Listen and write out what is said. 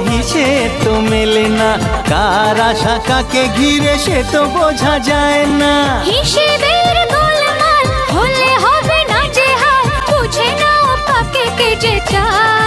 হিসে তো মেলে না, কার আশা কাকে ঘিরে সে তো বোঝা যায় না। হিসেবের গোলমাল হলে হবে না যে হাল, বুঝে নাও কাকে কে যে চায়।